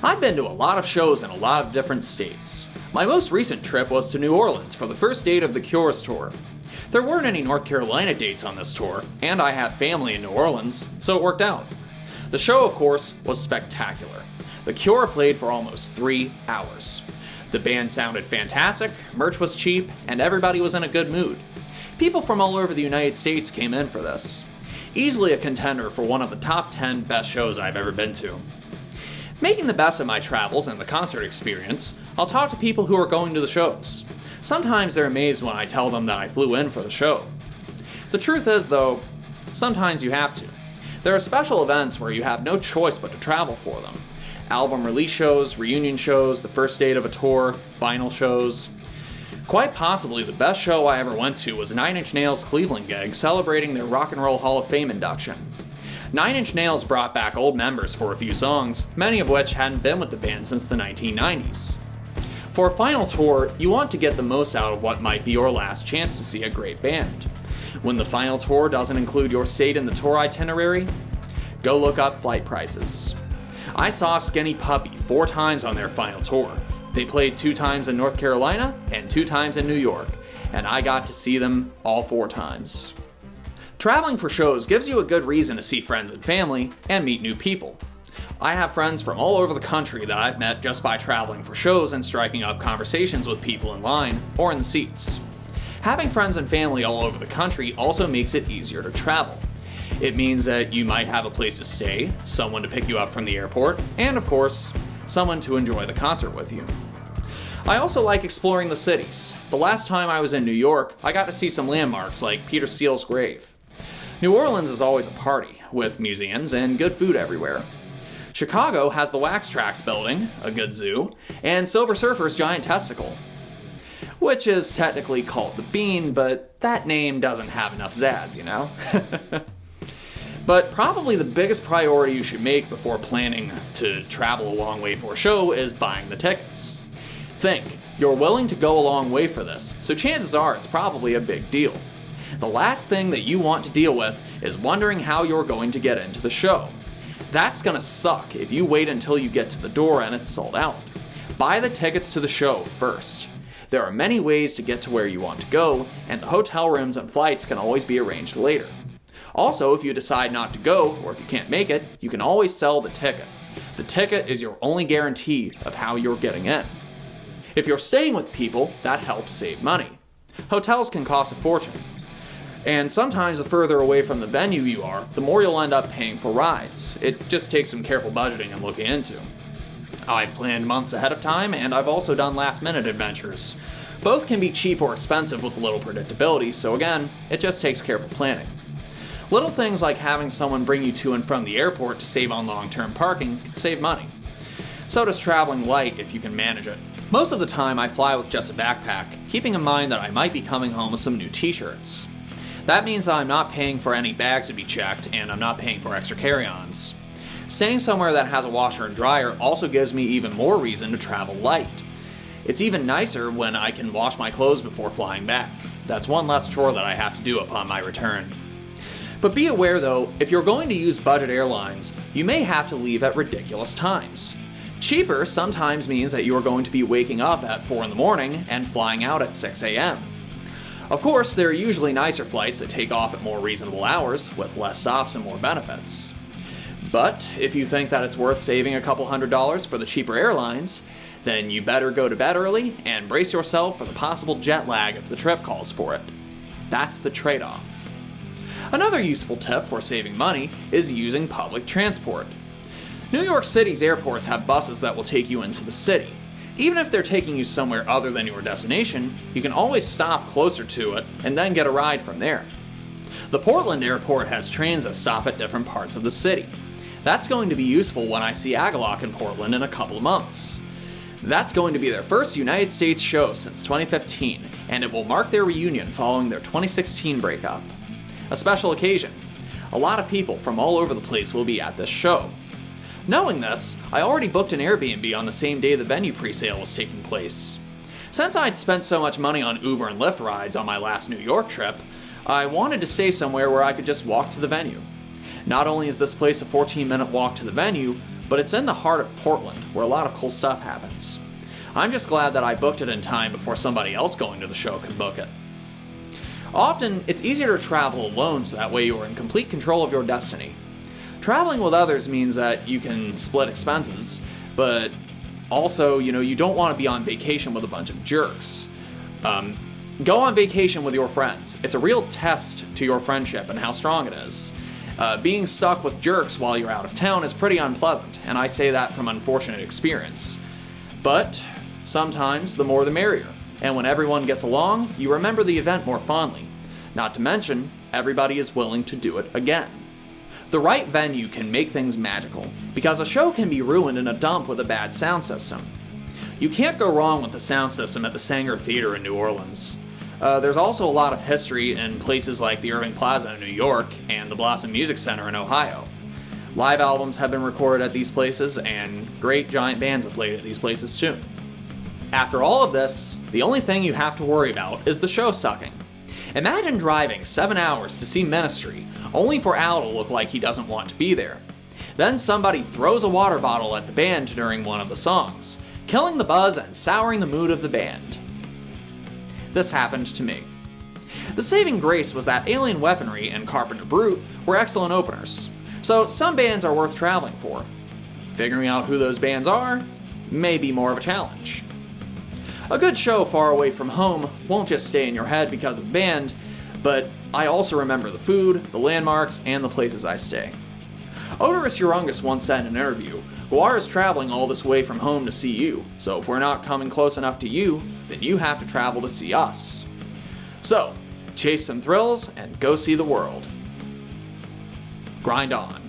I've been to a lot of shows in a lot of different states. My most recent trip was to New Orleans for the first date of the Cure's tour. There weren't any North Carolina dates on this tour, and I have family in New Orleans, so it worked out. The show, of course, was spectacular. The Cure played for almost 3 hours. The band sounded fantastic, merch was cheap, and everybody was in a good mood. People from all over the United States came in for this. Easily a contender for one of the top 10 best shows I've ever been to. Making the best of my travels and the concert experience, I'll talk to people who are going to the shows. Sometimes they're amazed when I tell them that I flew in for the show. The truth is, though, sometimes you have to. There are special events where you have no choice but to travel for them. Album release shows, reunion shows, the first date of a tour, final shows. Quite possibly the best show I ever went to was Nine Inch Nails' Cleveland gig celebrating their Rock and Roll Hall of Fame induction. Nine Inch Nails brought back old members for a few songs, many of which hadn't been with the band since the 1990s. For a final tour, you want to get the most out of what might be your last chance to see a great band. When the final tour doesn't include your state in the tour itinerary, go look up flight prices. I saw Skinny Puppy 4 times on their final tour. They played 2 times in North Carolina and 2 times in New York, and I got to see them all 4 times. Traveling for shows gives you a good reason to see friends and family and meet new people. I have friends from all over the country that I've met just by traveling for shows and striking up conversations with people in line or in the seats. Having friends and family all over the country also makes it easier to travel. It means that you might have a place to stay, someone to pick you up from the airport, and of course, someone to enjoy the concert with you. I also like exploring the cities. The last time I was in New York, I got to see some landmarks like Peter Steele's grave. New Orleans is always a party, with museums and good food everywhere. Chicago has the Wax Trax building, a good zoo, and Silver Surfer's giant testicle. Which is technically called the Bean, but that name doesn't have enough zazz, you know? But probably the biggest priority you should make before planning to travel a long way for a show is buying the tickets. Think, you're willing to go a long way for this, so chances are it's probably a big deal. The last thing that you want to deal with is wondering how you're going to get into the show. That's gonna suck if you wait until you get to the door and it's sold out. Buy the tickets to the show first. There are many ways to get to where you want to go, and the hotel rooms and flights can always be arranged later. Also, if you decide not to go, or if you can't make it, you can always sell the ticket. The ticket is your only guarantee of how you're getting in. If you're staying with people, that helps save money. Hotels can cost a fortune. And sometimes the further away from the venue you are, the more you'll end up paying for rides. It just takes some careful budgeting and looking into. I've planned months ahead of time, and I've also done last-minute adventures. Both can be cheap or expensive with little predictability, so again, it just takes careful planning. Little things like having someone bring you to and from the airport to save on long-term parking can save money. So does traveling light if you can manage it. Most of the time I fly with just a backpack, keeping in mind that I might be coming home with some new t-shirts. That means I'm not paying for any bags to be checked, and I'm not paying for extra carry-ons. Staying somewhere that has a washer and dryer also gives me even more reason to travel light. It's even nicer when I can wash my clothes before flying back. That's one less chore that I have to do upon my return. But be aware though, if you're going to use budget airlines, you may have to leave at ridiculous times. Cheaper sometimes means that you are going to be waking up at 4 in the morning and flying out at 6 a.m. Of course, there are usually nicer flights that take off at more reasonable hours, with less stops and more benefits. But if you think that it's worth saving a couple $100s for the cheaper airlines, then you better go to bed early and brace yourself for the possible jet lag if the trip calls for it. That's the trade-off. Another useful tip for saving money is using public transport. New York City's airports have buses that will take you into the city. Even if they're taking you somewhere other than your destination, you can always stop closer to it and then get a ride from there. The Portland airport has trains that stop at different parts of the city. That's going to be useful when I see Agalock in Portland in a couple of months. That's going to be their first United States show since 2015, and it will mark their reunion following their 2016 breakup. A special occasion. A lot of people from all over the place will be at this show. Knowing this, I already booked an Airbnb on the same day the venue presale was taking place. Since I'd spent so much money on Uber and Lyft rides on my last New York trip, I wanted to stay somewhere where I could just walk to the venue. Not only is this place a 14-minute walk to the venue, but it's in the heart of Portland where a lot of cool stuff happens. I'm just glad that I booked it in time before somebody else going to the show could book it. Often, it's easier to travel alone so that way you are in complete control of your destiny. Traveling with others means that you can split expenses, but also, you don't want to be on vacation with a bunch of jerks. Go on vacation with your friends. It's a real test to your friendship and how strong it is. Being stuck with jerks while you're out of town is pretty unpleasant, and I say that from unfortunate experience. But sometimes the more the merrier, and when everyone gets along, you remember the event more fondly. Not to mention, everybody is willing to do it again. The right venue can make things magical, because a show can be ruined in a dump with a bad sound system. You can't go wrong with the sound system at the Sanger Theater in New Orleans. There's also a lot of history in places like the Irving Plaza in New York and the Blossom Music Center in Ohio. Live albums have been recorded at these places, and great giant bands have played at these places too. After all of this, the only thing you have to worry about is the show sucking. Imagine driving 7 hours to see Ministry, only for Al to look like he doesn't want to be there. Then somebody throws a water bottle at the band during one of the songs, killing the buzz and souring the mood of the band. This happened to me. The saving grace was that Alien Weaponry and Carpenter Brute were excellent openers, so some bands are worth traveling for. Figuring out who those bands are may be more of a challenge. A good show far away from home won't just stay in your head because of the band, but I also remember the food, the landmarks, and the places I stay. Odorous Urungus once said in an interview, "Guar is traveling all this way from home to see you, so if we're not coming close enough to you, then you have to travel to see us." So, chase some thrills and go see the world. Grind on.